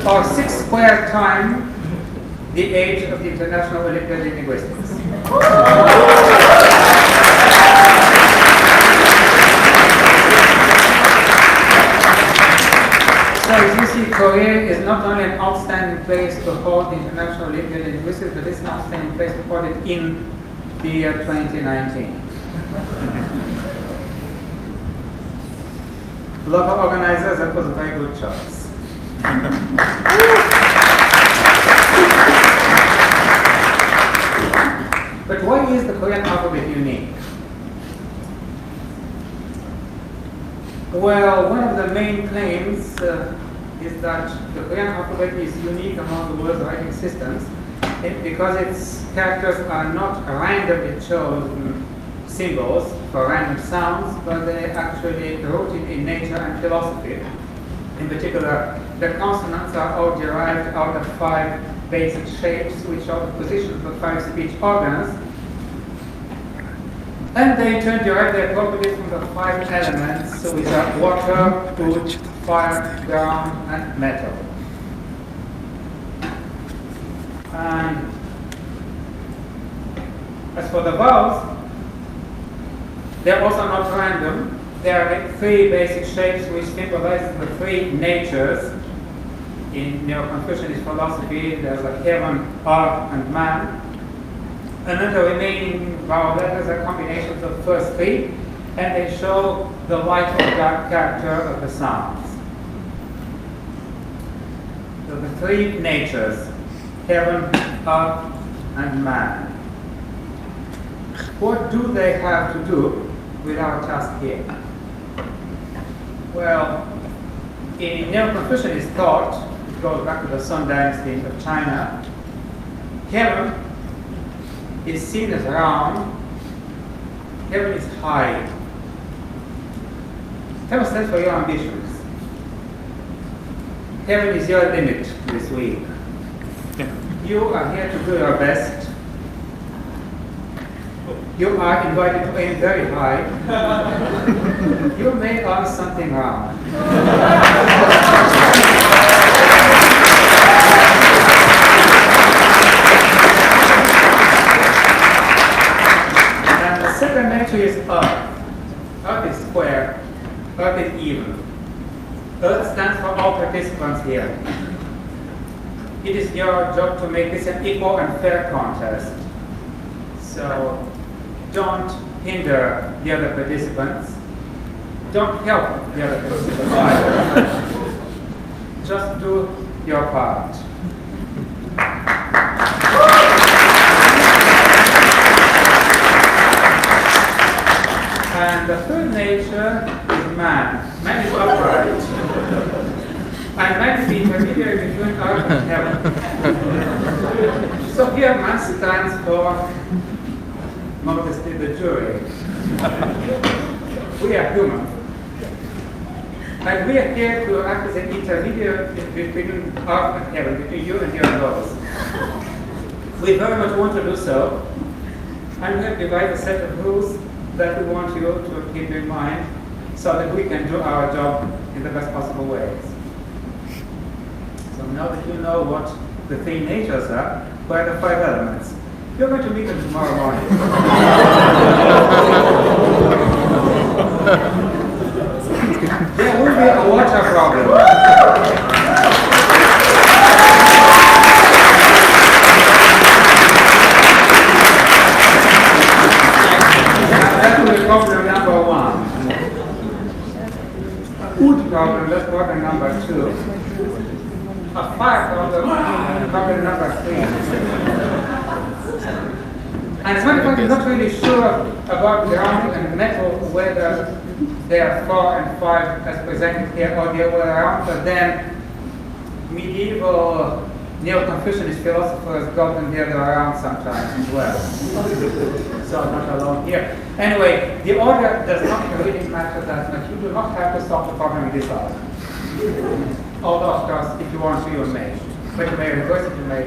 or 6 square times the age of the International Olympiad in Linguistics. So as you see, Korea is not only an outstanding place to hold the International Olympiad in Linguistics, but it's an outstanding place to hold it in the year 2019. Local organizers, that was a very good choice. But why is the Korean alphabet unique? Well, one of the main claims is that the Korean alphabet is unique among the world's writing systems because its characters are not randomly chosen symbols for random sounds, but they actually rooted in nature and philosophy. In particular, the consonants are all derived out of 5 basic shapes, which are the positions of 5 speech organs. And they in turn derive their properties from the 5 elements, which are water, wood, fire, ground, and metal. And as for the vowels, they're also not random. There are 3 basic shapes which symbolize the 3 natures. In Neo-Confucianist philosophy, there's a heaven, earth, and man. And then the remaining vowel letters are combinations of the first 3, and they show the light or dark character of the sounds. So the 3 natures, heaven, earth, and man. What do they have to do with our task here? Well, in Neo-Confucianist thought, it goes back to the Song Dynasty of China, heaven is seen as round, heaven is high. Heaven stands for your ambitions. Heaven is your limit this week. You are here to do your best. You are invited to aim very high. You may earn something wrong. And the second nature is Earth. Earth is square. Earth is even. Earth stands for all participants here. It is your job to make this an equal and fair contest. So don't hinder the other participants. Don't help the other participants either. Just do your part. And the third nature is man. Man is upright. And man is the intermediary between earth and heaven. So here man stands for modesty, the jury. We are human. And we are here to act as an intermediary between earth and heaven, between you and your laws. We very much want to do so. And we have devised a set of rules that we want you to keep in mind so that we can do our job in the best possible ways. So now that you know what the 3 natures are, what are the 5 elements? You're going to meet them tomorrow morning. There will be a water problem. That will be problem number 1. A wood problem, that's problem number 2. A fire problem, problem number 3. And as a matter of fact, I'm not really sure about ground and metal, whether they are 4 and 5 as presented here or the other way around, but then medieval Neo-Confucianist philosophers got them the other way around sometimes as well. So I'm not alone here. Anyway, the order does not really matter that much. You do not have to solve the problem in this order. Although, of course, if you want to, you may. But you may reverse it, you may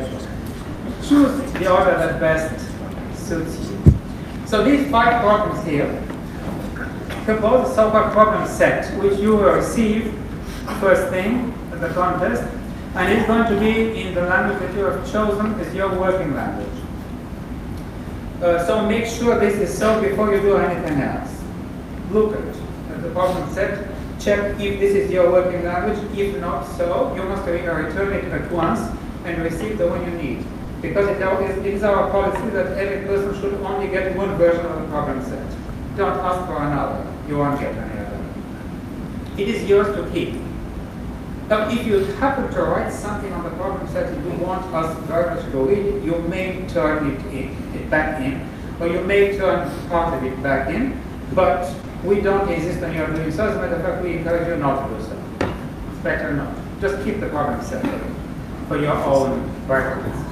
choose the order that best suits you. So these 5 problems here compose a so-called problem set, which you will receive first thing at the contest, And it's going to be in the language that you have chosen as your working language. So make sure this is so before you do anything else. Look at the problem set, check if this is your working language. If not so, you must return it at once and receive the one you need. Because it is our policy that every person should only get one version of the problem set. Don't ask for another. You won't get any other. It is yours to keep. Now, if you happen to write something on the problem set that you want us very much to read, you may turn it back in, or you may turn part of it back in, but we don't insist on your doing so. As a matter of fact, we encourage you not to do so. It's better not. Just keep the problem set for your own reference.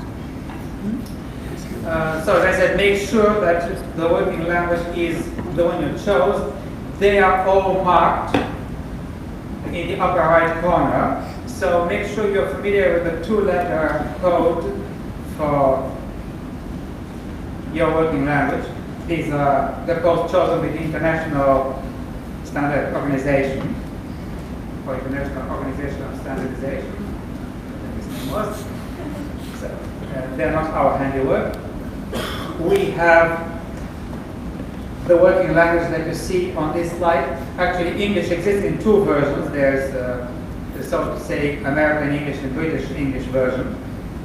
So as I said, make sure that the working language is the one you chose. They are all marked in the upper right corner. So make sure you're familiar with the 2-letter code for your working language. These are the codes chosen with the International Standard Organization, or International Organization of Standardization, whatever his name was. So they're not our handiwork. We have the working language that you see on this slide. Actually, English exists in 2 versions. There's so to say, American English and British English version.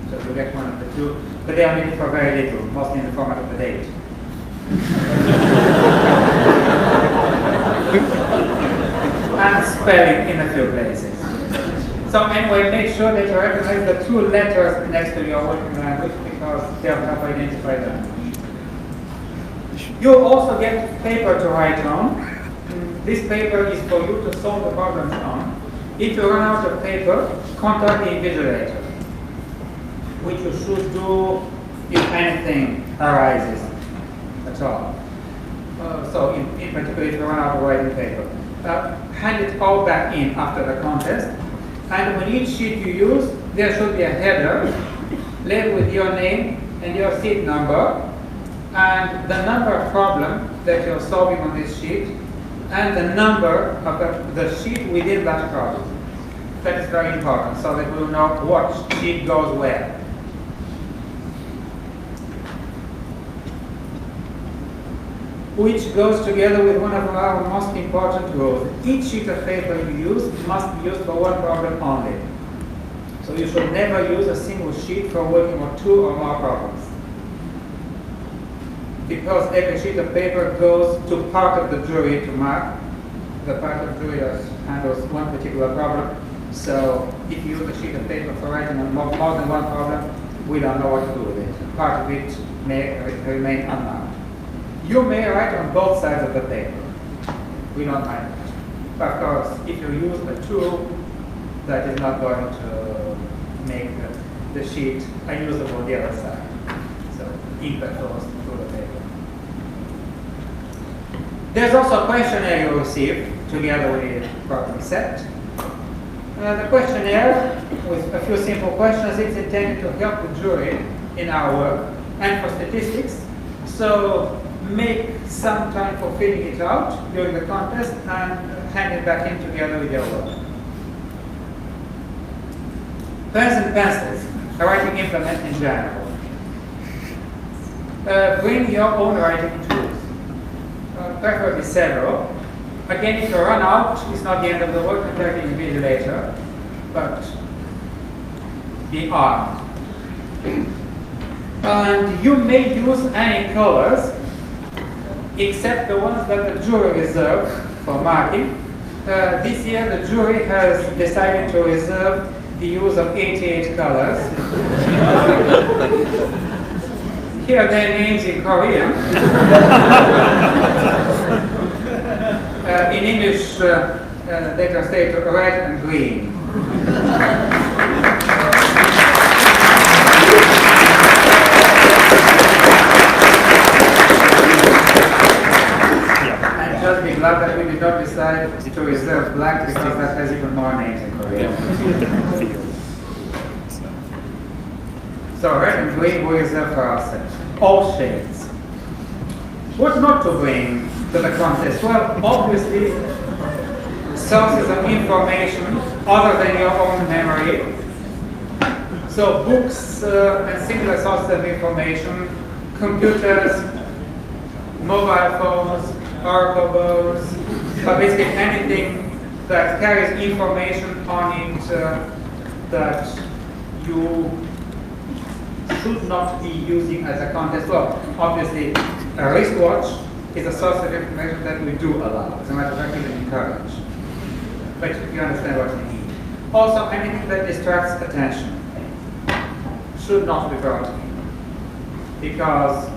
So you get one of the 2. But they are needed for very little, mostly in the format of the date. And spelling in a few places. So anyway, make sure that you recognize the 2 letters next to your working language because they'll help identify them. You'll also get paper to write on. This paper is for you to solve the problems on. If you run out of paper, contact the invigilator, which you should do if anything arises at all. So in particular, if you run out of writing paper. Hand it all back in after the contest. And on each sheet you use, there should be a header labeled with your name and your seat number, and the number of problem that you're solving on this sheet, and the number of the sheet within that problem. That is very important, so that we'll know what sheet goes where. Which goes together with one of our most important rules. Each sheet of paper you use must be used for one problem only. So you should never use a single sheet for working on 2 or more problems. Because every sheet of paper goes to part of the jury to mark. The part of the jury that handles one particular problem. So if you use a sheet of paper for writing on more than one problem, we don't know what to do with it. Part of it may remain unmarked. You may write on both sides of the paper. We don't mind that. But of course, if you use a tool, that is not going to make the sheet unusable on the other side. So ink that goes through the paper. There's also a questionnaire you receive together with the problem set. The questionnaire, with a few simple questions, it's intended to help the jury in our work and for statistics. So make some time for filling it out during the contest and hand it back in together with your work. Pens and pencils, a writing implement in general. Bring your own writing tools, preferably several. Again, if you run out, it's not the end of the work, contact the invigilator, but be armed. And you may use any colors, except the ones that the jury reserved for marking. This year, the jury has decided to reserve the use of 88 colors. Here are their names in Korean. In English, they translate to red and green. And just be glad that we did not decide to reserve black because that has even more names in Korean. So red and green we reserve for ourselves. All shades. What not to bring to the contest? Well, obviously, sources of information other than your own memory. So books and similar sources of information, computers, mobile phones, oracle boards, but basically anything that carries information on it that you should not be using as a contest. Well, obviously, a wristwatch is a source of information that we do allow. As a matter of fact, even encourage. But you understand what I mean. Also, anything that distracts attention should not be brought in. Because,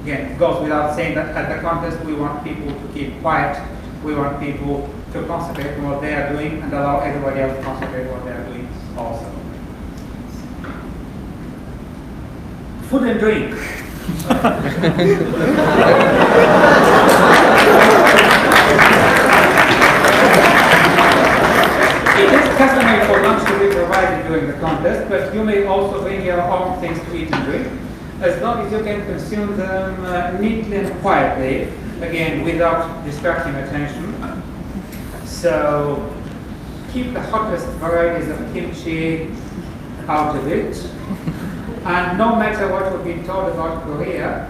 again, it goes without saying that at the contest we want people to keep quiet. We want people to concentrate on what they are doing and allow everybody else to concentrate on what they are doing also. Food and drink. It is customary for lunch to be provided during the contest, but you may also bring your own things to eat and drink, as long as you can consume them neatly and quietly, again, without distracting attention. So keep the hottest varieties of kimchi out of it. And no matter what we've been told about Korea,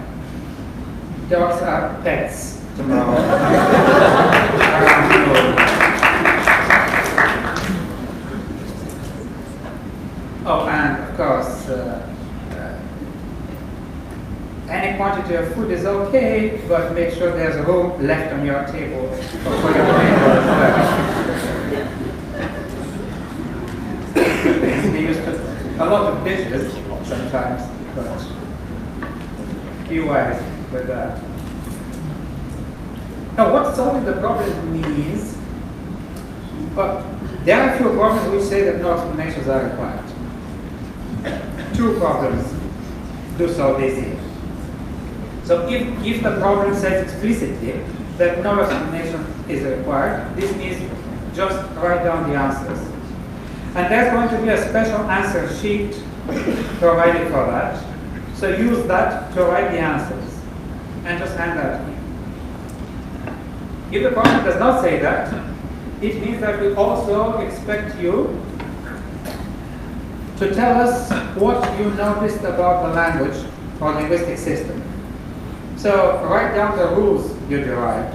dogs are pets tomorrow. Oh, and of course, any quantity of food is okay, but make sure there's room left on your table for your table as well. They used to a lot of dishes sometimes, but be wise with that. Now, what solving the problem means, but there are a few problems which say that no explanations are required. Two problems do so this year. So if the problem says explicitly that no explanation is required, this means just write down the answers. And there's going to be a special answer sheet provided for that. So use that to write the answers and just hand that in. If the problem does not say that, it means that we also expect you to tell us what you noticed about the language or linguistic system. So write down the rules you derived.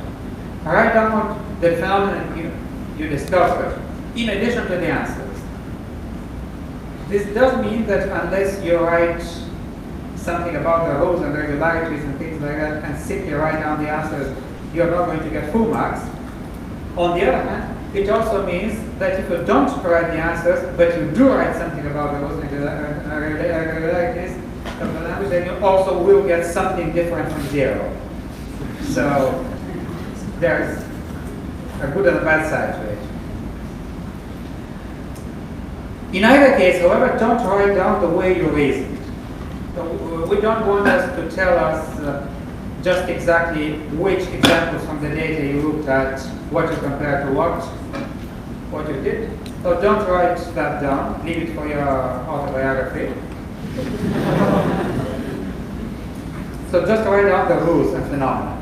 Write down the phenomenon you discovered, in addition to the answers. This does mean that unless you write something about the rules and regularities and things like that and simply write down the answers, you're not going to get full marks. On the other hand, it also means that if you don't write the answers, but you do write something about the rules and regularities of the language, then you also will get something different from zero. So there's a good and a bad side to it. In either case, however, don't write down the way you reasoned. So we don't want us to tell us just exactly which examples from the data you looked at, what you compared to what you did. So don't write that down. Leave it for your autobiography. So just write down the rules and phenomena.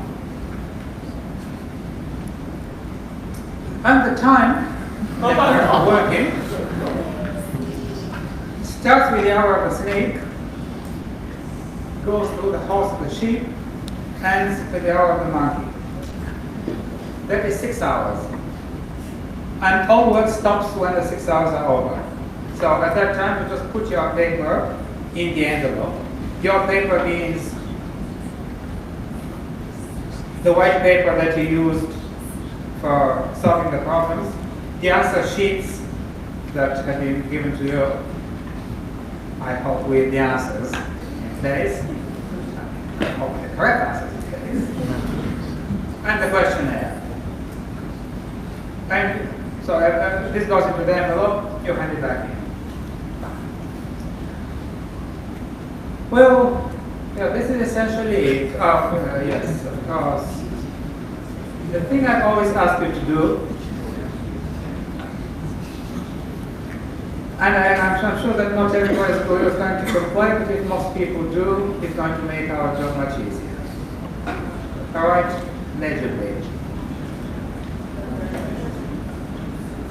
And the time that you're working starts with the hour of the snake, goes through the horse of the sheep, ends with the hour of the monkey. That is 6 hours. And all work stops when the 6 hours are over. So at that time, you just put your paper in the envelope. Your paper means the white paper that you used for solving the problems, the answer sheets that have been given to you, I hope with the answers in place, I hope the correct answers in place, and the questionnaire. And so this goes into the envelope, you hand it back in. Well, yeah, this is essentially it. Yes, of course. The thing I always ask you to do, and I'm sure that not everybody is going to comply, but if most people do, it's going to make our job much easier. All right, legibly.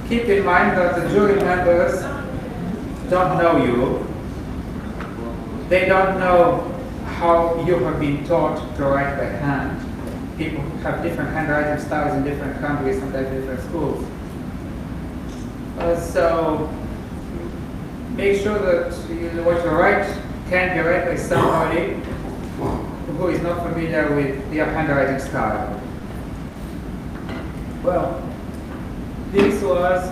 Keep in mind that the jury members don't know you. they don't know how you have been taught to write by hand. People have different handwriting styles in different countries, sometimes different schools. So make sure that what you write can be read by somebody who is not familiar with your handwriting style. Well, this was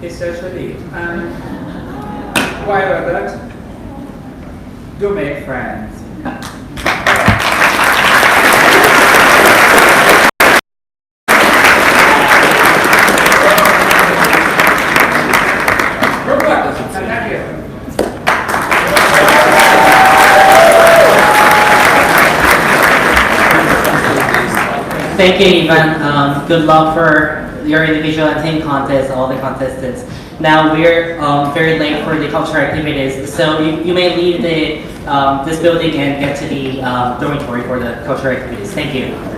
essentially it. And while that, do make friends. Thank you, Ivan. Good luck for your individual and team contest, all the contestants. Now we're very late for the cultural activities, so you may leave this building and get to the dormitory for the cultural activities. Thank you.